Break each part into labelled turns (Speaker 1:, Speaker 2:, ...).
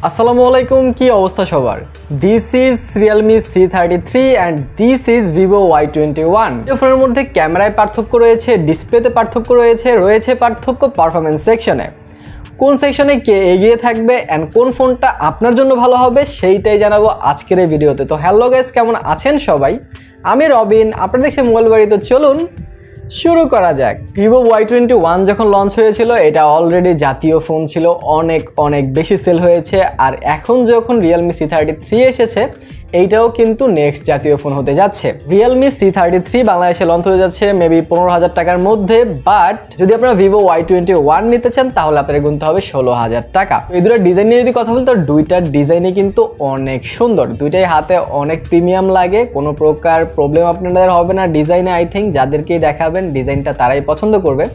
Speaker 1: আসসালামু আলাইকুম, কি অবস্থা সবার? This is Realme C33 and this is Vivo Y21। এই ফোনের মধ্যে ক্যামেরায় পার্থক্য রয়েছে, ডিসপ্লেতে পার্থক্য রয়েছে পার্থক্য পারফরম্যান্স সেকশনে। কোন সেকশনে কে এগিয়ে থাকবে এন্ড কোন ফোনটা আপনার জন্য ভালো হবে সেইটাই জানাবো আজকের এই ভিডিওতে। তো হ্যালো গাইস, কেমন আছেন সবাই? আমি রবিন, আপনারা দেখছেন মোবাইল বাড়ি। তো চলুন শুরু করা যাক। Vivo Y21 যখন লঞ্চ হয়েছিল এটা অলরেডি জাতীয় ফোন ছিল, অনেক বেশি সেল হয়েছে। আর এখন যখন Realme C33 এসেছে এইটাও কিন্তু নেক্সট জাতীয় ফোন হতে যাচ্ছে। Realme C33 বাংলাদেশে লঞ্চ হয়ে যাচ্ছে মেবি 15,000 টাকার মধ্যে, বাট যদি আপনারা Vivo Y21 নিতে চান তাহলে আপনাদের গুনতে হবে 16,000 টাকা। এই দুটো ডিজাইন নিয়ে যদি কথা বলি তো দুইটার ডিজাইনই কিন্তু অনেক সুন্দর, দুইটাই হাতে অনেক প্রিমিয়াম লাগে, কোনো প্রকার প্রবলেম আপনাদের হবে না ডিজাইনে। আই থিঙ্ক যাদেরকেই দেখাবেন ডিজাইনটা তারাই পছন্দ করবে,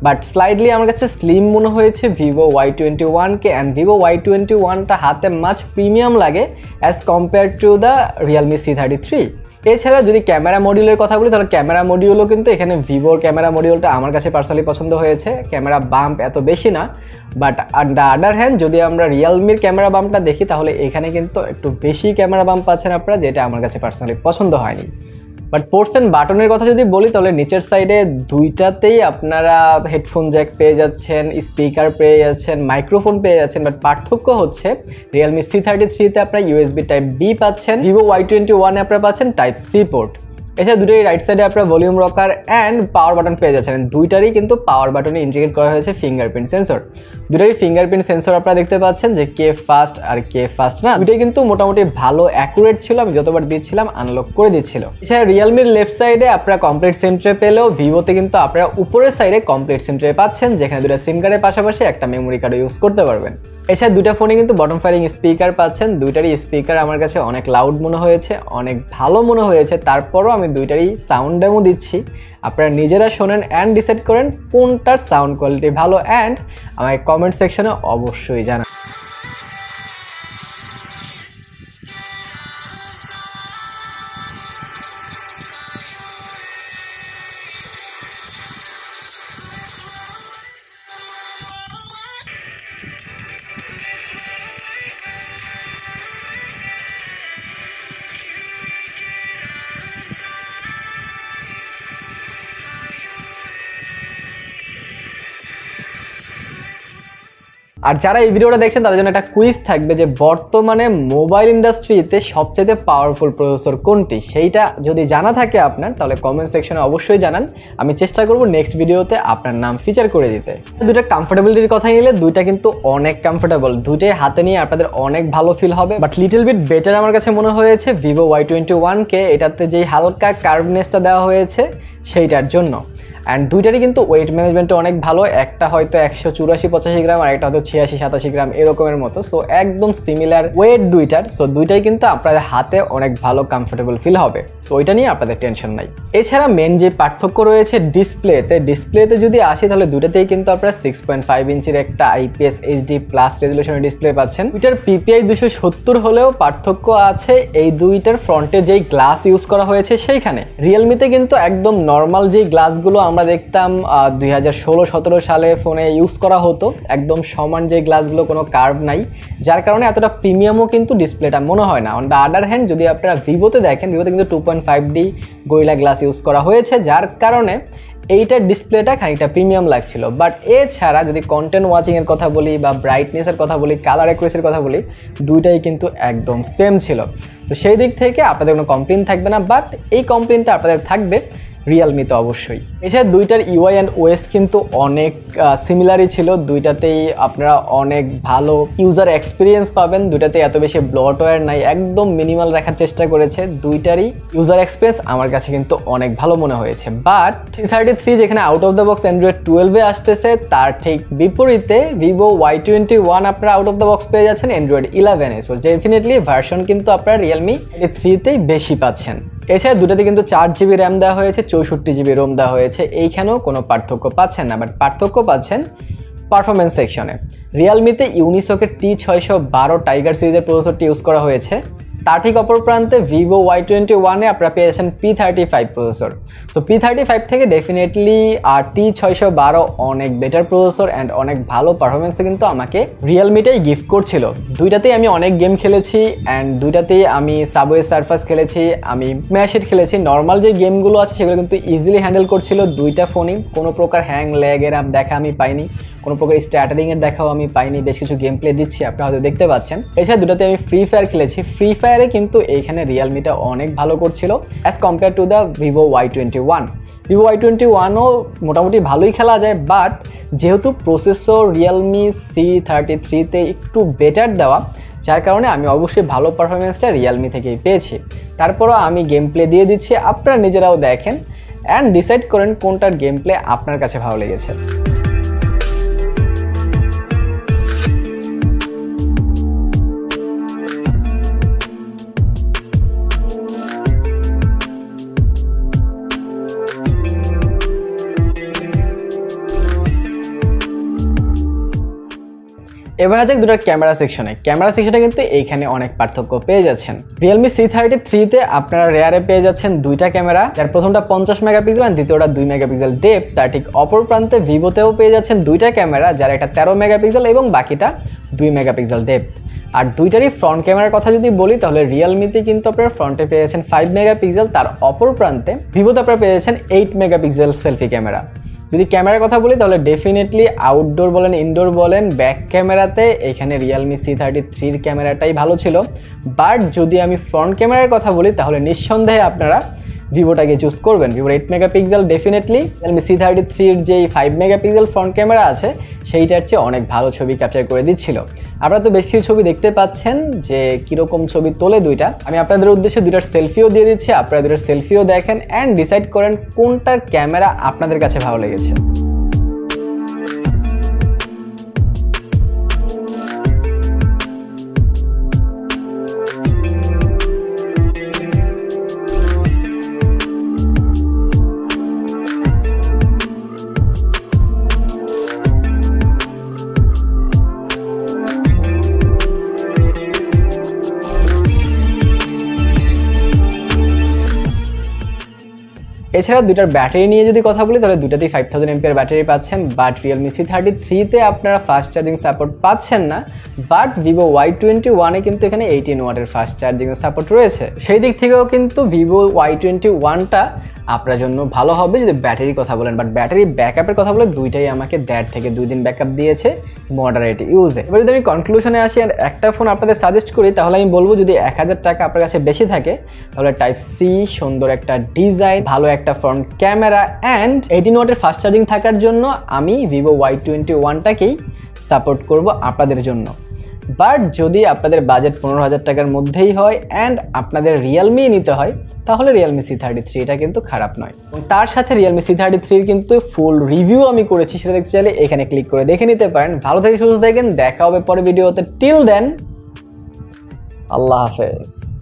Speaker 1: বাট স্লাইডলি আমার কাছে স্লিম মনে হয়েছে Vivo Y21 K. And Vivo Y21টা হাতে মাছ প্রিমিয়াম লাগে as compare to the Realme C33। এছাড়া যদি ক্যামেরা মডিউলের কথা বলি তাহলে ক্যামেরা মডিউলও কিন্তু এখানে ভিভোর ক্যামেরা মডিউলটা আমার কাছে পার্সোনালি পছন্দ হয়েছে। ক্যামেরা বাম্প এত বেশি না, but on the other hand যদি আমরা রিয়েলমির ক্যামেরা বাম্পটা দেখি তাহলে এখানে কিন্তু একটু বেশি ক্যামেরা বাম্প পাচ্ছেন আপনারা, যেটা আমার কাছে পার্সোনালি পছন্দ হয়নি। বাট পোর্টস অ্যান্ড বাটনের কথা যদি বলি তাহলে নিচের সাইডে দুইটাতেই আপনারা হেডফোন জ্যাক পেয়ে যাচ্ছেন, স্পিকার পেয়ে যাচ্ছেন, মাইক্রোফোন পেয়ে যাচ্ছেন। বাট পার্থক্য হচ্ছে Realme C33তে আপনারা USB Type B পাচ্ছেন, Vivo Y21 এ আপনারা পাচ্ছেন Type C পোর্ট। এছাড়া দুটোই রাইট সাইডে আপনারা volume rocker and power button পেয়ে যাচ্ছেন। দুইটারই কিন্তু পাওয়ার বাটনে ইন্টিগ্রেট করা হয়েছে ফিঙ্গারপ্রিন্ট সেন্সর। দুটোরই ফিঙ্গারপ্রিন্ট সেন্সর আপনারা দেখতে পাচ্ছেন যে কে ফাস্ট আর কে ফাস্ট না, দুটোই কিন্তু মোটামুটি ভালো অ্যাকুরেট ছিল। আমি যতবার দিচ্ছিলাম আনলক করে দিচ্ছিল। এছাড়া রিয়েলমির লেফট সাইডে আপনারা কমপ্লিট সিম ট্রে পেলেও ভিভোতে কিন্তু আপনারা উপরের সাইডে কমপ্লিট সিম ট্রে পাচ্ছেন, যেখানে দুটো সিম কার্ডের পাশাপাশি একটা মেমোরি কার্ডও ইউজ করতে পারবেন। এছাড়া দুটো ফোনে কিন্তু বটম ফায়ারিং স্পিকার পাচ্ছেন। দুইটারই স্পিকার আমার কাছে অনেক লাউড মনে হয়েছে, অনেক ভালো মনে হয়েছে। তারপরও আমি দুইটারই সাউন্ড ডেমো দিচ্ছি, আপনারা নিজেরা শোনেন অ্যান্ড ডিসাইড করেন কোনটার সাউন্ড কোয়ালিটি ভালো। অ্যান্ড আমাকে কমেন্ট সেকশনে অবশ্যই জানান। আর যারা এই ভিডিওটা দেখছেন তাদের জন্য একটা কুইজ থাকবে যে বর্তমানে মোবাইল ইন্ডাস্ট্রিতে সবচেয়ে পাওয়ারফুল প্রসেসর কোনটি, সেইটা যদি জানা থাকে আপনার তাহলে কমেন্ট সেকশনে অবশ্যই জানান। আমি চেষ্টা করব নেক্সট ভিডিওতে আপনার নাম ফিচার করে দিতে। দুইটা কমফোর্টেবিলিটির কথা নিলে দুইটা কিন্তু অনেক কমফোর্টেবল, দুইটাই হাতে নিয়ে আপনাদের অনেক ভালো ফিল হবে। বাট লিটল বিট বেটার আমার কাছে মনে হয়েছে Vivo Y21 কে, এটাতে যেই হালকা কার্ভনেসটা দেওয়া হয়েছে সেইটার জন্য। অ্যান্ড দুইটারই কিন্তু ওয়েট ম্যানেজমেন্টটা অনেক ভালো, একটা হয়তো 184-85 গ্রাম আর একটা হয়তো 86-87 গ্রাম এরকমের মতো। সো একদম সিমিলার ওয়েট দুইটার। সো দুইটাই কিন্তু আপনাদের হাতে অনেক ভালো কমফোর্টেবল ফিল হবে, সো ওইটা নিয়ে আপনাদের টেনশন নাই। এছাড়া মেন যে পার্থক্য রয়েছে ডিসপ্লেতে যদি আসি তাহলে দুইটাতেই কিন্তু আপনারা 6.5 ইঞ্চির একটা IPS HD+ রেজুলেশনের ডিসপ্লে পাচ্ছেন। দুইটার PPI 270 হলেও পার্থক্য আছে এই দুইটার ফ্রন্টে যেই গ্লাস ইউজ করা হয়েছে সেইখানে। রিয়েলমিতে কিন্তু একদম নর্মাল যেই গ্লাসগুলো আমরা দেখতাম 2016-17 সালে ফোনে ইউজ করা হতো, একদম সমান যে গ্লাসগুলো, কোনো কার্ভ নাই, যার কারণে এতটা প্রিমিয়ামও কিন্তু ডিসপ্লেটা মনে হয় না। অন দ্য আদার হ্যান্ড যদি আপনারা ভিভোতে দেখেন, ভিভোতে কিন্তু 2.5D গরিলা গ্লাস ইউজ করা হয়েছে, যার কারণে এইটার ডিসপ্লেটা খানিকটা প্রিমিয়াম লাগছিল। বাট এছাড়া যদি কন্টেন্ট ওয়াচিংয়ের কথা বলি বা ব্রাইটনেসের কথা বলি, কালার অ্যাকুরেসির কথা বলি, দুইটাই কিন্তু একদম সেম ছিল। তো সেই দিক থেকে আপনাদের কোনো কমপ্লেন থাকবে না, বাট এই কমপ্লেনটা আপনাদের থাকবে রিয়েলমিতে অবশ্যই। এছাড়া দুইটার UI অ্যান্ড OS কিন্তু অনেক সিমিলারই ছিল, দুইটাতেই আপনারা অনেক ভালো ইউজার এক্সপিরিয়েন্স পাবেন। দুইটাতে এত বেশি ব্লটওয়্যার নাই, একদম মিনিমাল রাখার চেষ্টা করেছে। দুইটারই ইউজার এক্সপিরিয়েন্স আমার কাছে কিন্তু অনেক ভালো মনে হয়েছে। বাট C33 যেখানে out of the box Android 12 আসতেছে, তার ঠিক বিপরীতে Vivo Y21 আপনারা আউট অফ দ্য বক্স পেয়ে যাচ্ছেন Android 11 সো ডেফিনেটলি ভার্সন কিন্তু আপনারা Realme C33তেই বেশি পাচ্ছেন। এছাড়া দুটাতে কিন্তু 4GB র্যাম দেওয়া হয়েছে, 64GB রোম দেওয়া হয়েছে, এইখানেও কোনো পার্থক্য পাচ্ছেন না। বাট পার্থক্য পাচ্ছেন পারফরমেন্স সেকশনে। রিয়েলমিতে ইউনিসকের T612 টাইগার সিরিজের প্রসেসরটি ইউজ করা হয়েছে, তার ঠিক অপর প্রান্তে Vivo Y21 এ আপনারা পেয়ে যাচ্ছেন P35 প্রসেসর। সো P35 থেকে ডেফিনেটলি T612 অনেক বেটার প্রসেসর অ্যান্ড অনেক ভালো পারফরমেন্সে কিন্তু আমাকে রিয়েলমিটাই গিফট করছিল। দুইটাতেই আমি অনেক গেম খেলেছি অ্যান্ড দুইটাতেই আমি সাবওয়ে সার্ফাস খেলেছি, আমি স্ম্যাশ হিট খেলেছি। নর্মাল যে গেমগুলো আছে সেগুলো কিন্তু ইজিলি হ্যান্ডেল করছিল দুইটা ফোনই, কোনো প্রকার হ্যাং ল্যাগের দেখা আমি পাইনি, কোনো প্রকার স্ট্যাটারিংয়ের দেখাও আমি পাইনি। বেশ কিছু গেম প্লে দিচ্ছি, আপনারা হয়তো দেখতে পাচ্ছেন। এছাড়া দুটাতে আমি ফ্রি ফায়ার খেলেছি, ফ্রি ফায়ারে কিন্তু এইখানে রিয়েলমিটা অনেক ভালো করছিল as compare to the Vivo Y21। Vivo Y21ও মোটামুটি ভালোই খেলা যায়, বাট যেহেতু প্রসেসর Realme C33 তে একটু বেটার দেওয়া, যার কারণে আমি অবশ্যই ভালো পারফরমেন্সটা রিয়েলমি থেকেই পেয়েছি। তারপরও আমি গেম প্লে দিয়ে দিচ্ছি, আপনারা নিজেরাও দেখেন অ্যান্ড ডিসাইড করেন কোনটার গেম প্লে আপনার কাছে ভালো লেগেছে। এবার আছে দুটার ক্যামেরা সেকশনে। ক্যামেরা সেকশনে কিন্তু এইখানে অনেক পার্থক্য পেয়ে যাচ্ছেন। Realme C33 তে আপনারা রেয়ারে পেয়ে যাচ্ছেন দুইটা ক্যামেরা, যার প্রথমটা 50 মেগাপিক্সেল আর দ্বিতীয়টা 2 মেগাপিক্সেল ডেপথ। তার ঠিক অপর প্রান্তে ভিভোতেও পেয়ে যাচ্ছেন দুইটা ক্যামেরা, যার একটা 13 মেগাপিক্সেল এবং বাকিটা 2 মেগাপিক্সেল ডেপথ। আর দুইটারই ফ্রন্ট ক্যামেরার কথা যদি বলি তাহলে রিয়েলমিতে কিন্তু আপনারা ফ্রন্টে পেয়ে যাচ্ছেন 5 মেগাপিক্সেল, তার অপর প্রান্তে ভিভোতে আপনারা পেয়ে যাচ্ছেন 8 মেগাপিক্সেল সেলফি ক্যামেরা। যদি ক্যামেরার কথা বলি তাহলে ডেফিনেটলি আউটডোর বলেন ইনডোর বলেন ব্যাক ক্যামেরাতে এখানে Realme C33 এর ক্যামেরাটাই ভালো ছিল। বাট যদি আমি ফ্রন্ট ক্যামেরার কথা বলি তাহলে নিঃসন্দেহে আপনারা ভিভোটাকে চুজ করবেন। ভিভোর 8 মেগাপিক্সেল ডেফিনেটলি Realme C33 এর যেই 5 মেগাপিক্সেল ফ্রন্ট ক্যামেরা আছে সেইটার চেয়ে অনেক ভালো ছবি ক্যাপচার করে দিচ্ছিল। আপনারা তো বেশ কিছু ছবি দেখতে পাচ্ছেন যে কীরকম ছবি তোলে দুইটা। আমি আপনাদের উদ্দেশ্যে দুইটার সেলফিও দিয়ে দিচ্ছি, আপনারা দুইটার সেলফিও দেখেন অ্যান্ড ডিসাইড করেন কোনটার ক্যামেরা আপনাদের কাছে ভালো লেগেছে। এছাড়া দুইটার ব্যাটারি নিয়ে যদি কথা বলি তাহলে দুটাতেই 5000 mAh ব্যাটারি পাচ্ছেন, বাট Realme C33 তে আপনারা ফাস্ট চার্জিং সাপোর্ট পাচ্ছেন না। বাট Vivo Y21 এ কিন্তু এখানে 18 ওয়াটের ফাস্ট চার্জিং সাপোর্ট রয়েছে। সেই দিক থেকেও কিন্তু Vivo Y21টা আপনার জন্য ভালো হবে যদি ব্যাটারির কথা বলেন। বাট ব্যাটারি ব্যাকআপের কথা বলে দুইটাই আমাকে 1.5 থেকে 2 দিন ব্যাকআপ দিয়েছে মডারেট ইউজে। এবার যদি আমি কনক্লুশনে আসি আর একটা ফোন আপনাদের সাজেস্ট করি তাহলে আমি বলবো যদি 1000 টাকা আপনার কাছে বেশি থাকে তাহলে Type-C, সুন্দর একটা ডিজাইন, ভালো একটা ফ্রন্ট ক্যামেরা অ্যান্ড 18 ওয়াটের ফাস্ট চার্জিং থাকার জন্য আমি Vivo Y21টাকেই সাপোর্ট করব আপনাদের জন্য। বাট যদি আপনাদের বাজেট 15,000 টাকার মধ্যেই হয় অ্যান্ড আপনাদের রিয়েলমি নিতে হয় তাহলে Realme C33 এটা কিন্তু খারাপ নয়। এবং তার সাথে Realme C33 কিন্তু ফুল রিভিউ আমি করেছি, সেটা দেখতে চাইলে এখানে ক্লিক করে দেখে নিতে পারেন। ভালো থেকে সুস্থ থাকেন, দেখা হবে পরে ভিডিওতে। টিল দেন আল্লাহ হাফেজ।